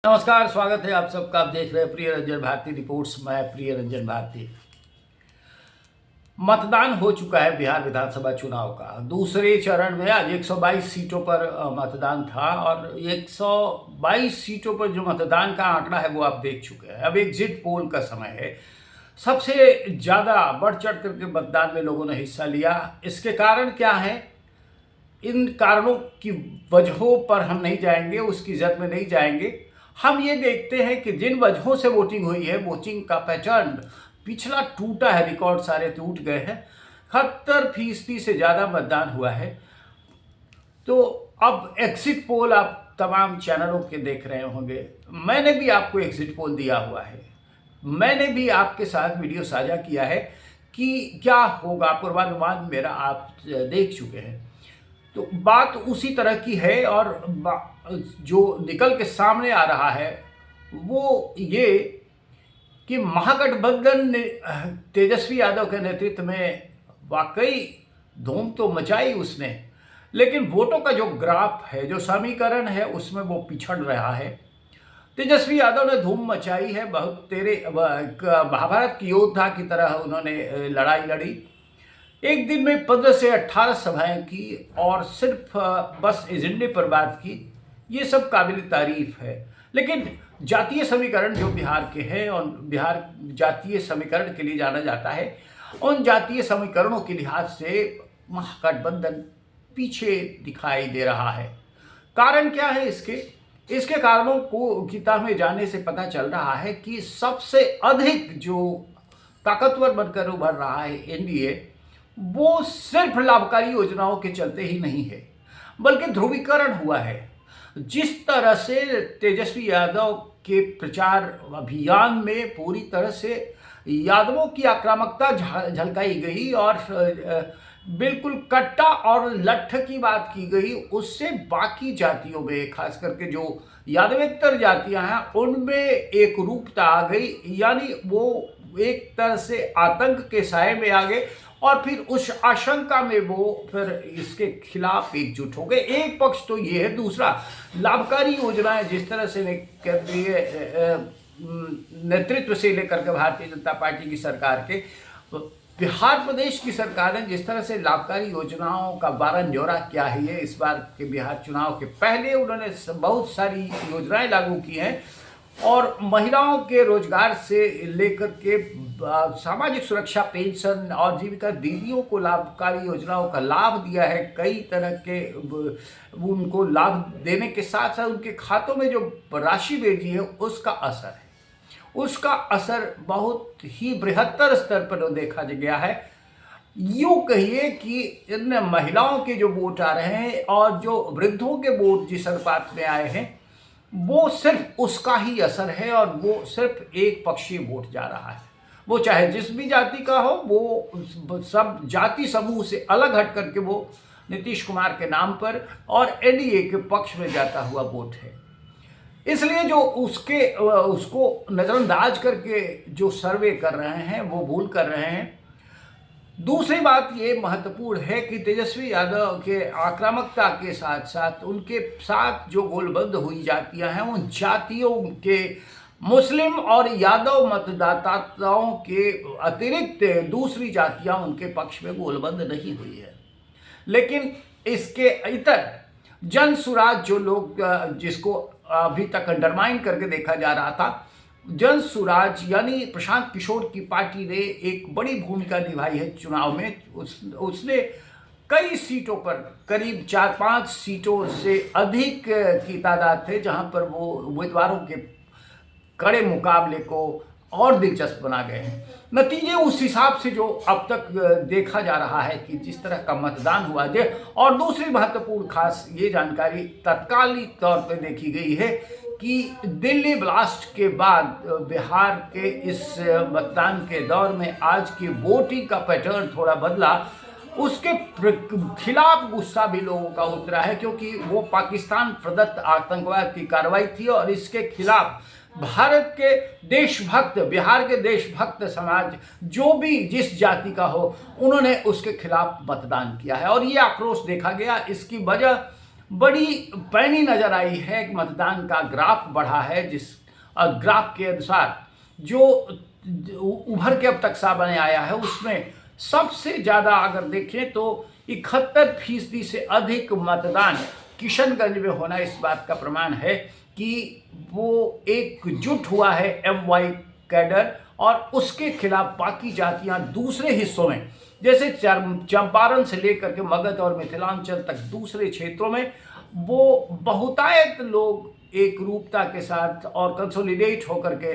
नमस्कार, स्वागत है आप सबका। आप देख रहे हैं प्रिय रंजन भारती रिपोर्ट्स। मैं प्रिय रंजन भारती। मतदान हो चुका है बिहार विधानसभा चुनाव का। दूसरे चरण में आज 122 सीटों पर मतदान था और 122 सीटों पर जो मतदान का आंकड़ा है वो आप देख चुके हैं। अब एग्जिट पोल का समय है। सबसे ज़्यादा बढ़ चढ़ करके मतदान में लोगों ने हिस्सा लिया। इसके कारण क्या है, इन कारणों की वजहों पर हम नहीं जाएंगे, उसकी जद में नहीं जाएंगे। हम ये देखते हैं कि जिन वजहों से वोटिंग हुई है, वोटिंग का पैटर्न पिछला टूटा है, रिकॉर्ड सारे टूट गए हैं। 71% से ज़्यादा मतदान हुआ है। तो अब एग्जिट पोल आप तमाम चैनलों के देख रहे होंगे। मैंने भी आपको एग्जिट पोल दिया हुआ है। मैंने भी आपके साथ वीडियो साझा किया है कि क्या होगा, पूर्वानुमान मेरा आप देख चुके हैं। तो बात उसी तरह की है और जो निकल के सामने आ रहा है वो ये कि महागठबंधन ने तेजस्वी यादव के नेतृत्व में वाकई धूम तो मचाई उसने, लेकिन वोटों का जो ग्राफ है, जो समीकरण है, उसमें वो पिछड़ रहा है। तेजस्वी यादव ने धूम मचाई है, बहुत तेरे महाभारत की योद्धा की तरह उन्होंने लड़ाई लड़ी। एक दिन में 15 से 18 सभाएं की और सिर्फ बस एजेंडे पर बात की। ये सब काबिल तारीफ है। लेकिन जातीय समीकरण जो बिहार के हैं और बिहार जातीय समीकरण के लिए जाना जाता है, उन जातीय समीकरणों के लिहाज से महागठबंधन पीछे दिखाई दे रहा है। कारण क्या है इसके कारणों को गीता में जाने से पता चल रहा है कि सबसे अधिक जो ताकतवर बनकर उभर रहा है एनडीए, वो सिर्फ लाभकारी योजनाओं के चलते ही नहीं है, बल्कि ध्रुवीकरण हुआ है। जिस तरह से तेजस्वी यादव के प्रचार अभियान में पूरी तरह से यादवों की आक्रामकता झलकाई गई और बिल्कुल कट्टा और लट्ठ की बात की गई, उससे बाकी जातियों में, खास करके जो यादवेतर जातियां हैं, उनमें एक रूपता आ गई। यानी वो एक तरह से आतंक के साए में आ गए और फिर उस आशंका में वो फिर इसके खिलाफ एकजुट हो गए। एक पक्ष तो ये है। दूसरा, लाभकारी योजनाएं जिस तरह से केंद्रीय नेतृत्व से लेकर के भारतीय जनता पार्टी की सरकार के, बिहार प्रदेश की सरकार ने जिस तरह से लाभकारी योजनाओं का बारह न्योरा किया है, इस बार के बिहार चुनाव के पहले उन्होंने बहुत सारी योजनाएं लागू की हैं और महिलाओं के रोजगार से लेकर के सामाजिक सुरक्षा, पेंशन और जीविका दीदियों को लाभकारी योजनाओं का लाभ दिया है। कई तरह के उनको लाभ देने के साथ साथ उनके खातों में जो राशि भेजी है उसका असर बहुत ही बृहत्तर स्तर पर देखा गया है। यूँ कहिए कि इन महिलाओं के जो वोट आ रहे हैं और जो वृद्धों के वोट जिस अनुपात में आए हैं, वो सिर्फ उसका ही असर है और वो सिर्फ एक पक्षीय वोट जा रहा है। वो चाहे जिस भी जाति का हो, वो सब जाति समूह से अलग हट करके वो नीतीश कुमार के नाम पर और एनडीए के पक्ष में जाता हुआ वोट है। इसलिए जो उसको नज़रअंदाज करके जो सर्वे कर रहे हैं वो भूल कर रहे हैं। दूसरी बात ये महत्वपूर्ण है कि तेजस्वी यादव के आक्रामकता के साथ साथ उनके साथ जो गोलबंद हुई जातियां हैं, उन जातियों के मुस्लिम और यादव मतदाताओं के अतिरिक्त दूसरी जातियां उनके पक्ष में गोलबंद नहीं हुई है। लेकिन इसके इतर जन सुराज जो लोग, जिसको अभी तक अंडरमाइन करके देखा जा रहा था, जन सुराज यानी प्रशांत किशोर की पार्टी ने एक बड़ी भूमिका निभाई है चुनाव में। उसने कई सीटों पर, करीब 4-5 सीटों से अधिक की तादाद थे जहां पर वो उम्मीदवारों के कड़े मुकाबले को और दिलचस्प बना गए हैं। नतीजे उस हिसाब से जो अब तक देखा जा रहा है कि जिस तरह का मतदान हुआ है। और दूसरी महत्वपूर्ण खास ये जानकारी तत्कालिक तौर पर देखी गई है कि दिल्ली ब्लास्ट के बाद बिहार के इस मतदान के दौर में आज की वोटिंग का पैटर्न थोड़ा बदला। उसके खिलाफ गुस्सा भी लोगों का उतरा है, क्योंकि वो पाकिस्तान प्रदत्त आतंकवाद की कार्रवाई थी और इसके खिलाफ भारत के देशभक्त, बिहार के देशभक्त समाज जो भी जिस जाति का हो, उन्होंने उसके खिलाफ मतदान किया है और ये आक्रोश देखा गया। इसकी वजह बड़ी पैनी नज़र आई है कि मतदान का ग्राफ बढ़ा है, जिस ग्राफ के अनुसार जो उभर के अब तक सामने आया है उसमें सबसे ज़्यादा अगर देखें तो 71% से अधिक मतदान किशनगंज में होना इस बात का प्रमाण है कि वो एकजुट हुआ है MY कैडर, और उसके खिलाफ बाकी जातियां दूसरे हिस्सों में जैसे चंपारण से लेकर के मगध और मिथिलांचल तक दूसरे क्षेत्रों में वो बहुतायत लोग एक रूपता के साथ और कंसोलिडेट होकर के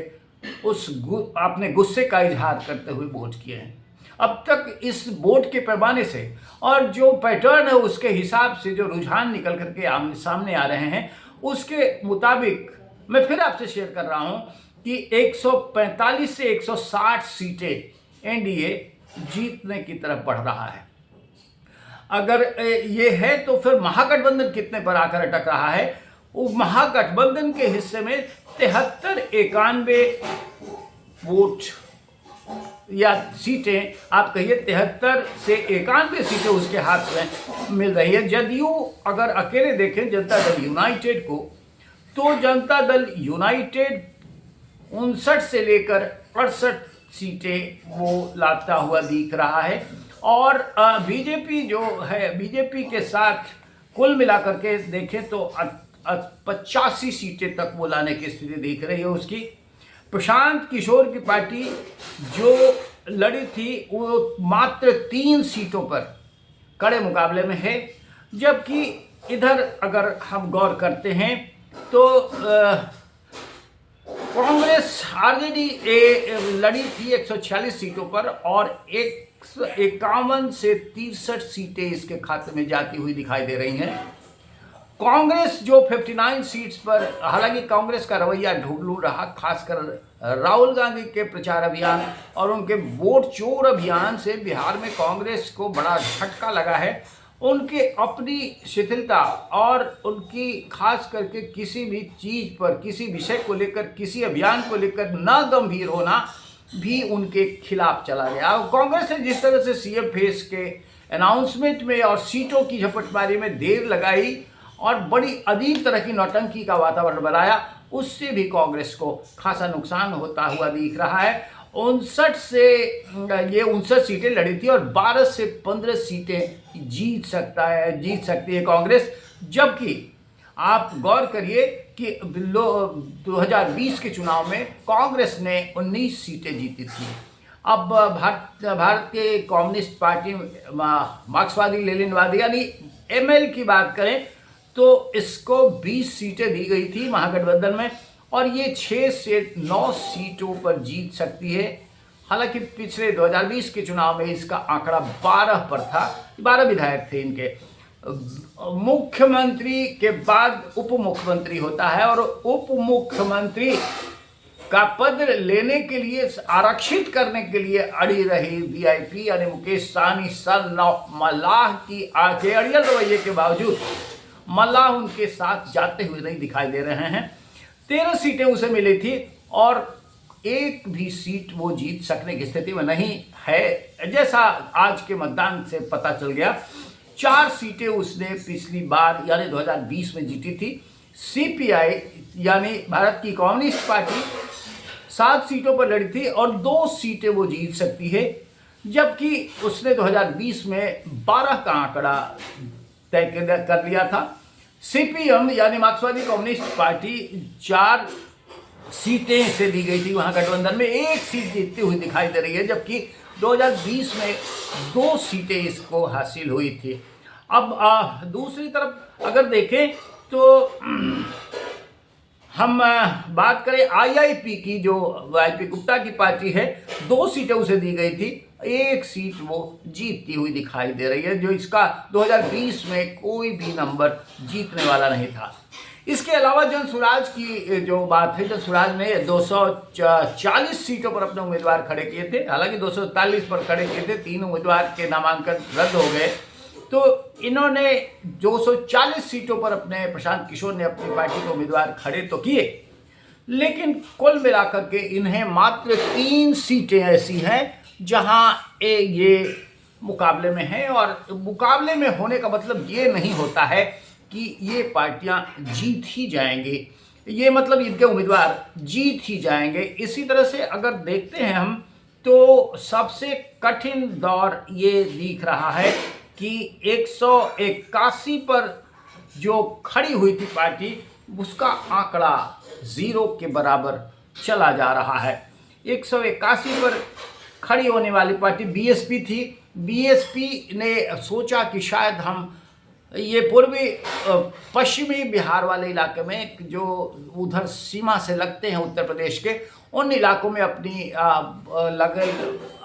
अपने गुस्से का इजहार करते हुए वोट किए हैं। अब तक इस वोट के पैमाने से और जो पैटर्न है उसके हिसाब से जो रुझान निकल करके सामने आ रहे हैं उसके मुताबिक मैं फिर आपसे शेयर कर रहा हूं कि 145 से 160 सीटें एनडीए जीतने की तरफ बढ़ रहा है। अगर ये है तो फिर महागठबंधन कितने पर आकर अटक रहा है? वो महागठबंधन के हिस्से में 73-91 वोट या सीटें, आप कहिए 73 से 91 सीटें उसके हाथ में मिल रही है। जदयू अगर अकेले देखें जनता दल यूनाइटेड को, तो जनता दल यूनाइटेड 59 से लेकर 68 सीटें वो लाता हुआ दिख रहा है, और बीजेपी जो है, बीजेपी के साथ कुल मिलाकर के देखें तो 85 सीटें तक वो लाने की स्थिति दिख रही है उसकी। प्रशांत किशोर की पार्टी जो लड़ी थी वो मात्र 3 सीटों पर कड़े मुकाबले में है, जबकि इधर अगर हम गौर करते हैं तो कांग्रेस आरजेडी लड़ी थी 146 सीटों पर और 151 से 63 सीटें इसके खाते में जाती हुई दिखाई दे रही हैं। कांग्रेस जो 59 सीट्स पर, हालांकि कांग्रेस का रवैया ढुकलू रहा, खासकर राहुल गांधी के प्रचार अभियान और उनके वोट चोर अभियान से बिहार में कांग्रेस को बड़ा झटका लगा है। उनकी अपनी शिथिलता और उनकी खास करके किसी भी चीज़ पर, किसी विषय को लेकर, किसी अभियान को लेकर न गंभीर होना भी उनके खिलाफ चला गया। कांग्रेस ने जिस तरह से सीएम फेस के अनाउंसमेंट में और सीटों की झपटमारी में देर लगाई और बड़ी अजीब तरह की नौटंकी का वातावरण बनाया, उससे भी कांग्रेस को खासा नुकसान होता हुआ दिख रहा है। 59 सीटें लड़ी थी और 12 से 15 सीटें जीत सकती है कांग्रेस। जबकि आप गौर करिए कि 2020 के चुनाव में कांग्रेस ने 19 सीटें जीती थी। अब भारतीय कम्युनिस्ट पार्टी, मार्क्सवादी लेनिनवादी यानी ML की बात करें तो इसको 20 सीटें दी गई थी महागठबंधन में, और ये 6 से 9 सीटों पर जीत सकती है। हालांकि पिछले 2020 के चुनाव में इसका आंकड़ा 12 पर था, 12 विधायक थे इनके। मुख्यमंत्री के बाद उप मुख्यमंत्री होता है, और उप मुख्यमंत्री का पद लेने के लिए, आरक्षित करने के लिए अड़ी रही VIP यानी मुकेश सहनी सन ऑफ मल्लाह की आगे अड़ियल रवैये के बावजूद मल्लाह उनके साथ जाते हुए नहीं दिखाई दे रहे हैं। 13 सीटें उसे मिली थी और एक भी सीट वो जीत सकने की स्थिति में नहीं है, जैसा आज के मतदान से पता चल गया। 4 सीटें उसने पिछली बार यानी 2020 में जीती थी। CPI यानी भारत की कम्युनिस्ट पार्टी 7 सीटों पर लड़ी थी और 2 सीटें वो जीत सकती है, जबकि उसने 2020 में 12 का आंकड़ा तय कर लिया था। CPM यानी मार्क्सवादी कम्युनिस्ट पार्टी 4 सीटें से दी गई थी वहाँ गठबंधन में, 1 सीट जीतती हुई दिखाई दे रही है, जबकि 2020 में 2 सीटें इसको हासिल हुई थी। अब दूसरी तरफ अगर देखें तो हम बात करें IIP की, जो YP गुप्ता की पार्टी है, 2 सीटें उसे दी गई थी, 1 सीट वो जीतती हुई दिखाई दे रही है, जो इसका 2020 में कोई भी नंबर जीतने वाला नहीं था। इसके अलावा जनसुराज की जो बात है, जनसुराज ने 240 सीटों पर अपने उम्मीदवार खड़े किए थे, हालांकि 243 पर खड़े किए थे, 3 उम्मीदवार के नामांकन रद्द हो गए, तो इन्होंने 240 सीटों पर अपने, प्रशांत किशोर ने अपनी पार्टी के उम्मीदवार खड़े तो किए, लेकिन कुल मिलाकर के इन्हें मात्र 3 सीटें ऐसी हैं जहां ये मुकाबले में है। और मुकाबले में होने का मतलब ये नहीं होता है कि ये पार्टियां जीत ही जाएंगी, ये मतलब इनके उम्मीदवार जीत ही जाएंगे। इसी तरह से अगर देखते हैं हम तो सबसे कठिन दौर ये दिख रहा है कि 181 पर जो खड़ी हुई थी पार्टी, उसका आंकड़ा 0 के बराबर चला जा रहा है। 181 पर खड़ी होने वाली पार्टी बीएसपी थी। बीएसपी ने सोचा कि शायद हम ये पूर्वी पश्चिमी बिहार वाले इलाके में जो उधर सीमा से लगते हैं उत्तर प्रदेश के, उन इलाकों में अपनी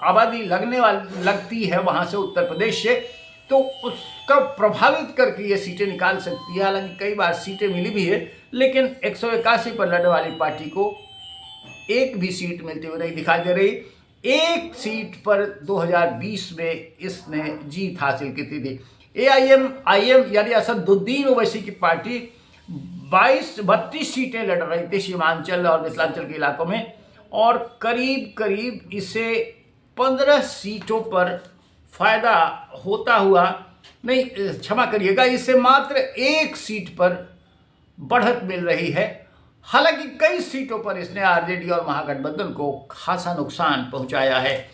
आबादी लगती है वहाँ से, उत्तर प्रदेश से, तो उसका प्रभावित करके ये सीटें निकाल सकती है। हालांकि कई बार सीटें मिली भी है, लेकिन 181 पर लड़ने वाली पार्टी को एक भी सीट मिलती हुई नहीं दिखाई दे रही। एक सीट पर 2020 में इसने जीत हासिल की थी। AIM यानी असदुद्दीन ओवैसी की पार्टी 32 सीटें लड़ रही थी सीमांचल और मिथिलांचल के इलाकों में, और करीब करीब इसे 15 सीटों पर फायदा होता हुआ, नहीं क्षमा करिएगा, इसे मात्र एक सीट पर बढ़त मिल रही है। हालांकि कई सीटों पर इसने आरजेडी और महागठबंधन को खासा नुकसान पहुंचाया है।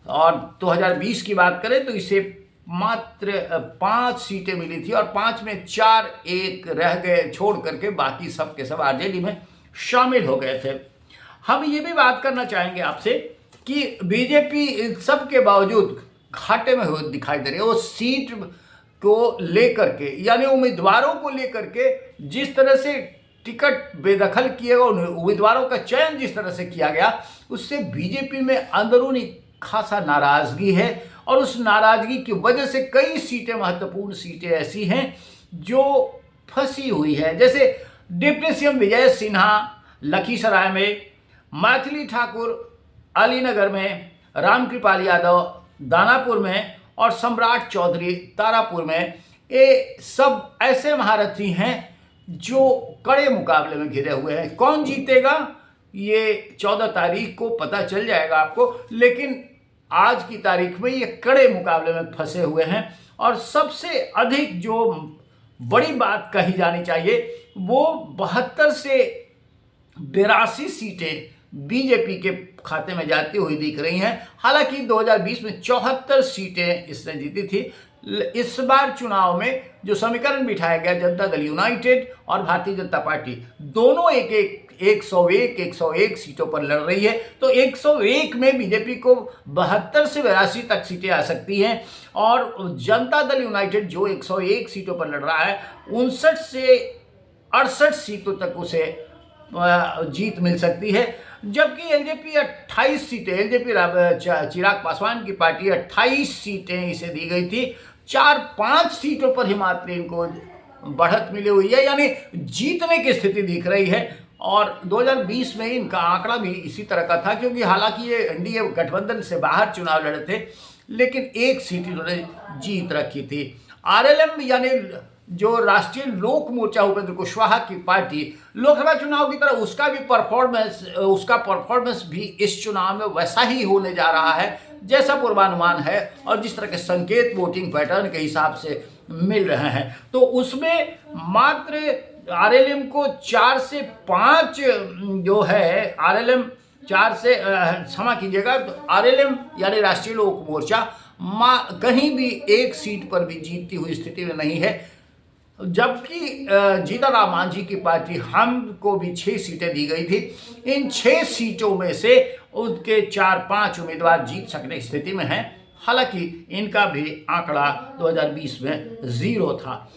और 2020 की बात करें तो इसे मात्र 5 सीटें मिली थी और 5 में 4 एक रह गए छोड़ करके, बाकी सब के सब आरजेडी में शामिल हो गए थे। हम ये भी बात करना चाहेंगे आपसे कि बीजेपी इन सब के बावजूद घाटे में हुए दिखाई दे रही है। वो सीट को लेकर के, यानी उम्मीदवारों को लेकर के जिस तरह से टिकट बेदखल किए गए, उम्मीदवारों का चयन जिस तरह से किया गया, उससे बीजेपी में अंदरूनी खासा नाराजगी है। और उस नाराजगी की वजह से कई सीटें, महत्वपूर्ण सीटें ऐसी हैं जो फंसी हुई है। जैसे डिप्टी सीएम विजय सिन्हा लखीसराय में, मैथिली ठाकुर अलीनगर में, रामकृपाल यादव दानापुर में और सम्राट चौधरी तारापुर में, ये सब ऐसे महारथी हैं जो कड़े मुकाबले में घिरे हुए हैं। कौन जीतेगा ये 14 तारीख को पता चल जाएगा आपको, लेकिन आज की तारीख में ये कड़े मुकाबले में फंसे हुए हैं। और सबसे अधिक जो बड़ी बात कही जानी चाहिए वो 72 से 82 सीटें बीजेपी के खाते में जाती हुई दिख रही हैं। हालांकि 2020 में 74 सीटें इसने जीती थी। इस बार चुनाव में जो समीकरण बिठाया गया, जनता दल यूनाइटेड और भारतीय जनता पार्टी दोनों 101 सीटों पर लड़ रही है। तो 101 में बीजेपी को 72 से 82 तक सीटें आ सकती हैं, और जनता दल यूनाइटेड जो 101 सीटों पर लड़ रहा है, 59 से 68 सीटों तक उसे जीत मिल सकती है। जबकि एलजेपी 28 सीटें, एलजेपी चिराग पासवान की पार्टी 28 सीटें इसे दी गई थी। 4-5 सीटों पर ही मात्र इनको बढ़त मिली हुई है, यानी जीतने की स्थिति दिख रही है। और 2020 में इनका आंकड़ा भी इसी तरह का था, क्योंकि हालांकि ये एनडीए गठबंधन से बाहर चुनाव लड़े थे, लेकिन एक सीट इन्होंने जीत रखी थी। आरएलएम यानी जो राष्ट्रीय लोक मोर्चा उपेंद्र कुशवाहा की पार्टी, लोकसभा चुनाव की तरह उसका परफॉर्मेंस भी इस चुनाव में वैसा ही होने जा रहा है जैसा पूर्वानुमान है और जिस तरह के संकेत वोटिंग पैटर्न के हिसाब से मिल रहे हैं। तो उसमें मात्र आरएलएम को 4 से 5 जो है, आरएलएम 4 से क्षमा कीजिएगा, आरएलएम यानी राष्ट्रीय लोक मोर्चा कहीं भी एक सीट पर भी जीतती हुई स्थिति में नहीं है। जबकि जीतन राम मांझी की पार्टी हम को भी 6 सीटें दी गई थी। इन 6 सीटों में से उनके 4-5 उम्मीदवार जीत सकने की स्थिति में हैं। हालांकि इनका भी आंकड़ा 2020 में 0 था।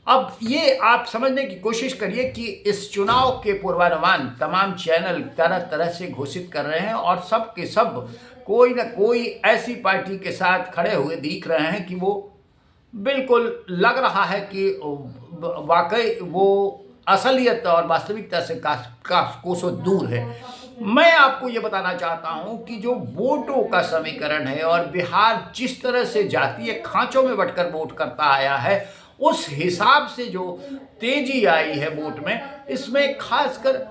अब ये आप समझने की कोशिश करिए कि इस चुनाव के पूर्वानुमान तमाम चैनल तरह तरह से घोषित कर रहे हैं, और सब के सब कोई ना कोई ऐसी पार्टी के साथ खड़े हुए दिख रहे हैं कि वो बिल्कुल लग रहा है कि वाकई वो असलियत और वास्तविकता से कोसों दूर है। मैं आपको ये बताना चाहता हूँ कि जो वोटों का समीकरण है और बिहार जिस तरह से जातीय खांचों में बंटकर वोट करता आया है, उस हिसाब से जो तेजी आई है वोट में, इसमें खासकर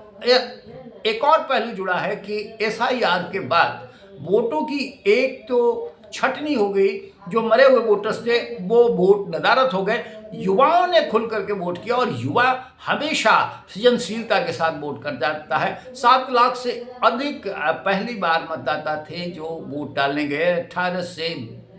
एक और पहलू जुड़ा है कि एसआईआर के बाद वोटों की एक तो छटनी हो गई, जो मरे हुए वोटर्स थे वो वोट नदारद हो गए, युवाओं ने खुल करके वोट किया और युवा हमेशा सृजनशीलता के साथ वोट कर जाता है। 7 लाख से अधिक पहली बार मतदाता थे जो वोट डालने गए। 18 से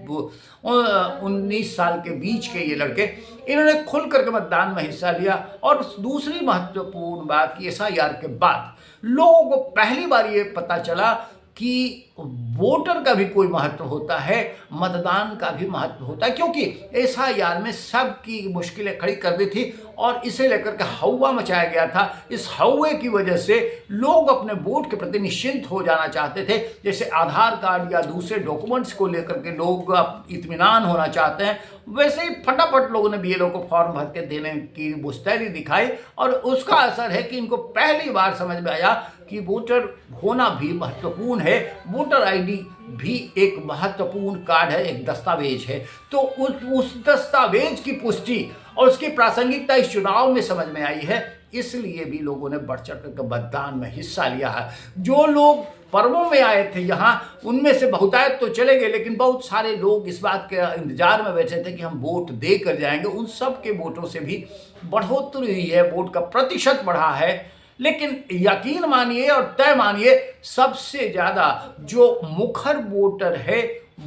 19 साल के बीच के ये लड़के, इन्होंने खुल करके मतदान में हिस्सा लिया। और दूसरी महत्वपूर्ण बात कि SIR के बाद लोगों को पहली बार ये पता चला कि वोटर का भी कोई महत्व होता है, मतदान का भी महत्व होता है, क्योंकि SIR में सबकी मुश्किलें खड़ी कर दी थी और इसे लेकर के हौवा मचाया गया था। इस हौवे की वजह से लोग अपने वोट के प्रति निश्चिंत हो जाना चाहते थे। जैसे आधार कार्ड या दूसरे डॉक्यूमेंट्स को लेकर के लोग इत्मीनान होना चाहते हैं, वैसे ही फटाफट लोगों ने BLO को फॉर्म भर के देने की मुस्तैदी दिखाई और उसका असर है कि इनको पहली बार समझ में आया कि वोटर होना भी महत्वपूर्ण है। वोटर ID भी एक महत्वपूर्ण कार्ड है, एक दस्तावेज है। तो उस दस्तावेज की पुष्टि और उसकी प्रासंगिकता इस चुनाव में समझ में आई है, इसलिए भी लोगों ने बढ़ चढ़ कर मतदान में हिस्सा लिया है। जो लोग पर्वों में आए थे यहाँ, उनमें से बहुतायत तो चले गए, लेकिन बहुत सारे लोग इस बात के इंतजार में बैठे थे कि हम वोट दे कर जाएंगे। उन सब के वोटों से भी बढ़ोतरी हुई है, वोट का प्रतिशत बढ़ा है। लेकिन यकीन मानिए और तय मानिए, सबसे ज़्यादा जो मुखर वोटर है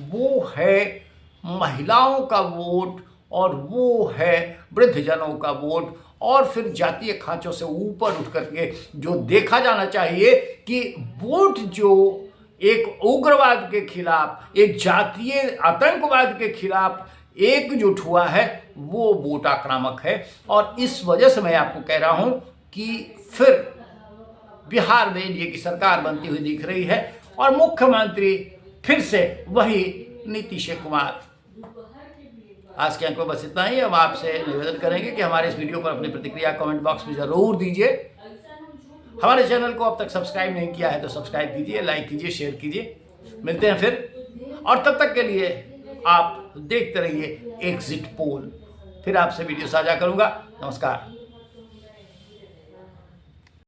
वो है महिलाओं का वोट और वो है वृद्धजनों का वोट। और फिर जातीय खांचों से ऊपर उठ करके जो देखा जाना चाहिए कि वोट जो एक उग्रवाद के खिलाफ, एक जातीय आतंकवाद के खिलाफ एकजुट हुआ है, वो वोट आक्रामक है। और इस वजह से मैं आपको कह रहा हूं कि फिर बिहार में एनडीए की सरकार बनती हुई दिख रही है और मुख्यमंत्री फिर से वही नीतीश कुमार। आज के अंक में बस इतना ही। हम आपसे निवेदन करेंगे कि हमारे इस वीडियो पर अपनी प्रतिक्रिया कमेंट बॉक्स में जरूर दीजिए। हमारे चैनल को अब तक सब्सक्राइब नहीं किया है तो सब्सक्राइब कीजिए, लाइक कीजिए, शेयर कीजिए। मिलते हैं फिर, और तब तक के लिए आप देखते रहिए एग्जिट पोल। फिर आपसे वीडियो साझा करूंगा। नमस्कार।